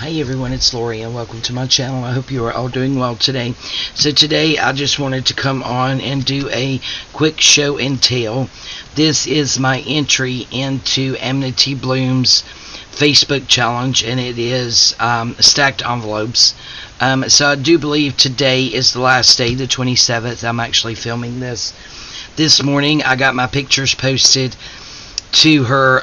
Hi everyone, it's Lori and welcome to my channel. I hope you are all doing well today. So today I just wanted to come on and do a quick show and tell. This is my entry into Amity Bloom's Facebook challenge, and it is stacked envelopes. So I do believe today is the last day, the 27th. I'm actually filming this morning. I got my pictures posted to her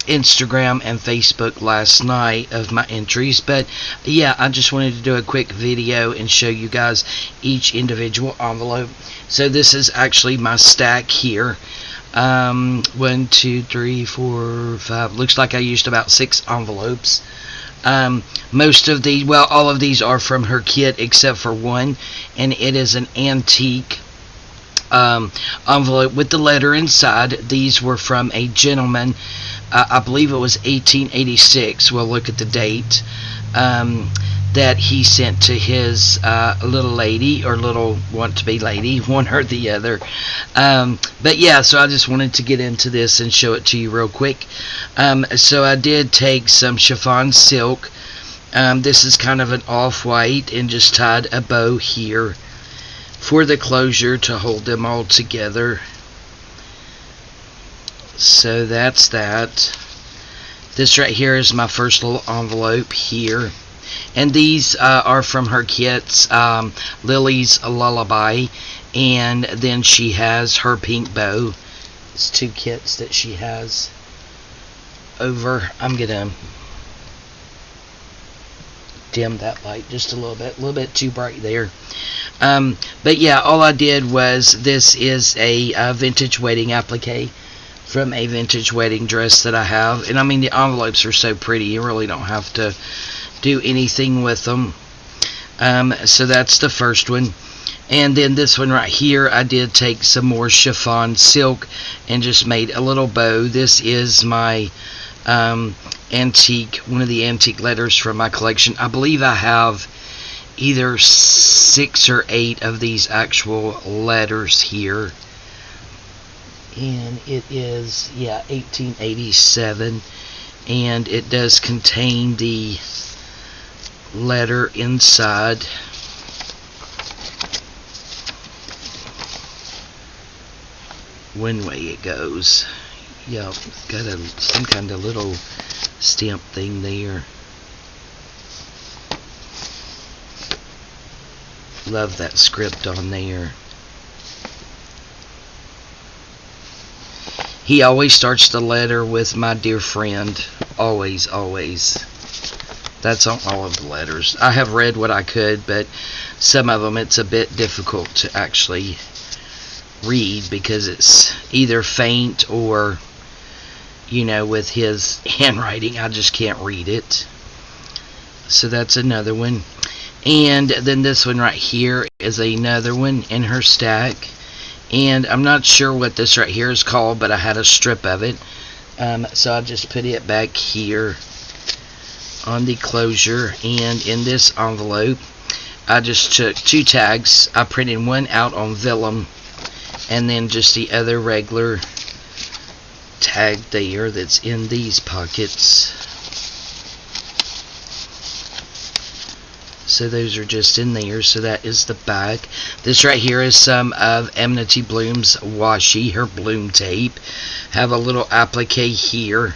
Instagram and Facebook last night of my entries, but yeah, I just wanted to do a quick video and show you guys each individual envelope. So this is actually my stack here. 1, 2, 3, 4, 5. Looks like I used about 6 envelopes. Most of these, well, all of these are from her kit except for one, and it is an antique envelope with the letter inside. These were from a gentleman, I believe it was 1886. We'll look at the date, that he sent to his little lady, or little want-to-be lady, one or the other. But yeah, so I just wanted to get into this and show it to you real quick. So I did take some chiffon silk. This is kind of an off-white, and just tied a bow here for the closure to hold them all together. So that's that. This right here is my first little envelope here, and these are from her kits, Lily's Lullaby, and then she has her pink bow. It's 2 kits that she has over. I'm gonna dim that light just a little bit too bright there. But yeah, all I did was, this is a vintage wedding applique from a vintage wedding dress that I have, and I mean, the envelopes are so pretty, you really don't have to do anything with them. So that's the first one. And then this one right here, I did take some more chiffon silk and just made a little bow. This is my antique, one of the antique letters from my collection. I believe I have either 6 or 8 of these actual letters here, and it is, yeah, 1887, and it does contain the letter inside. One way it goes. Yeah, got some kind of little stamp thing there. Love that script on there. He always starts the letter with "my dear friend." Always, always. That's on all of the letters. I have read what I could, but some of them it's a bit difficult to actually read because it's either faint or, you know, with his handwriting, I just can't read it. So that's another one. And then this one right here is another one in her stack. And I'm not sure what this right here is called, but I had a strip of it. So I just put it back here on the closure. And in this envelope, I just took 2 tags. I printed one out on vellum, and then just the other regular tag there that's in these pockets. So those are just in there. So that is the back. This right here is some of Amity Bloom's washi, her bloom tape. Have a little applique here.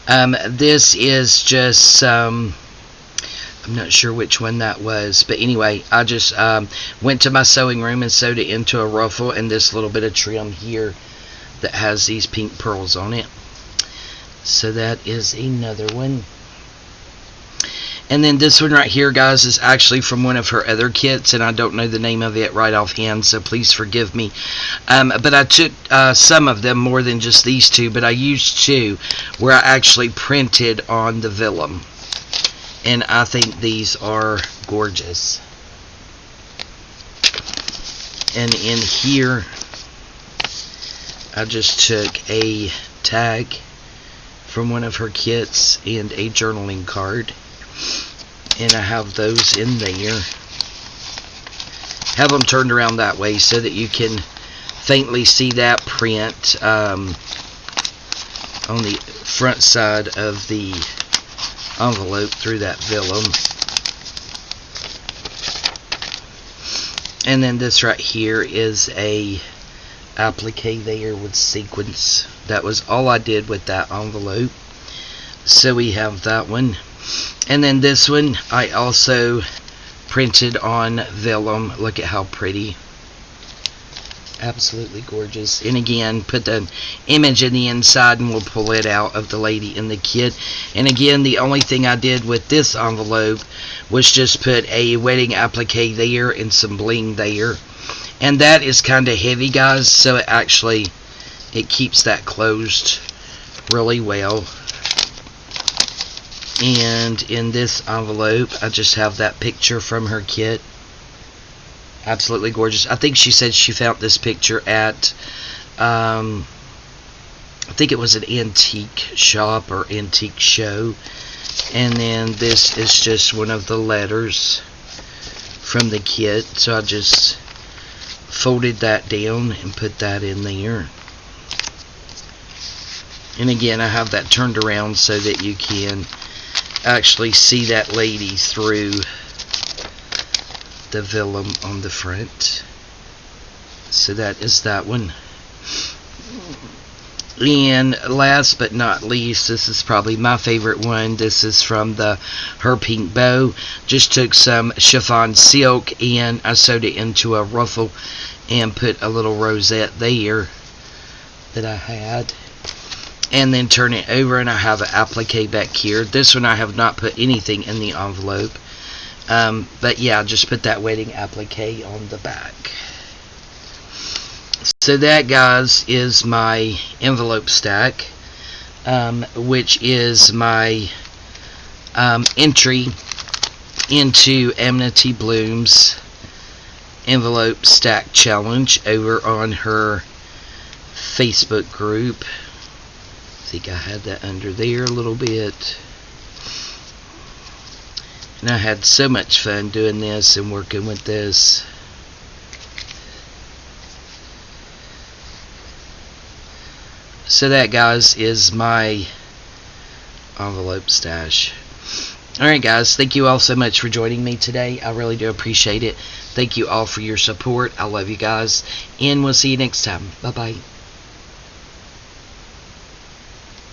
This is just some, I'm not sure which one that was, but anyway, I just went to my sewing room and sewed it into a ruffle, and this little bit of trim here that has these pink pearls on it. So that is another one. And then this one right here, guys, is actually from one of her other kits, and I don't know the name of it right offhand, so please forgive me. But I took some of them, more than just these 2, but I used 2 where I actually printed on the vellum. And I think these are gorgeous. And in here, I just took a tag from one of her kits and a journaling card. And I have those in there. Have them turned around that way so that you can faintly see that print on the front side of the envelope through that vellum. And then this right here is a applique there with sequins. That was all I did with that envelope. So we have that one. And then this one I also printed on vellum. Look at how pretty. Absolutely gorgeous. And again, put the image in the inside and we'll pull it out of the lady in the kit. And again, the only thing I did with this envelope was just put a wedding applique there and some bling there. And that is kind of heavy, guys, so it keeps that closed really well. And in this envelope, I just have that picture from her kit. Absolutely gorgeous. I think she said she found this picture at, I think it was an antique shop or antique show. And then this is just one of the letters from the kit. So I just folded that down and put that in there. And again, I have that turned around so that you can actually see that lady through the vellum on the front. So that is that one. And last but not least, this is probably my favorite one. This is from her pink bow. Just took some chiffon silk and I sewed it into a ruffle and put a little rosette there that I had. And then turn it over and I have an applique back here. This one I have not put anything in the envelope. But yeah, just put that wedding applique on the back. So that, guys, is my envelope stack, which is my entry into Amity Bloom's envelope stack challenge over on her Facebook group. I think I had that under there a little bit. And I had so much fun doing this and working with this. So that, guys, is my envelope stash. Alright, guys, thank you all so much for joining me today. I really do appreciate it. Thank you all for your support. I love you guys. And we'll see you next time. Bye-bye.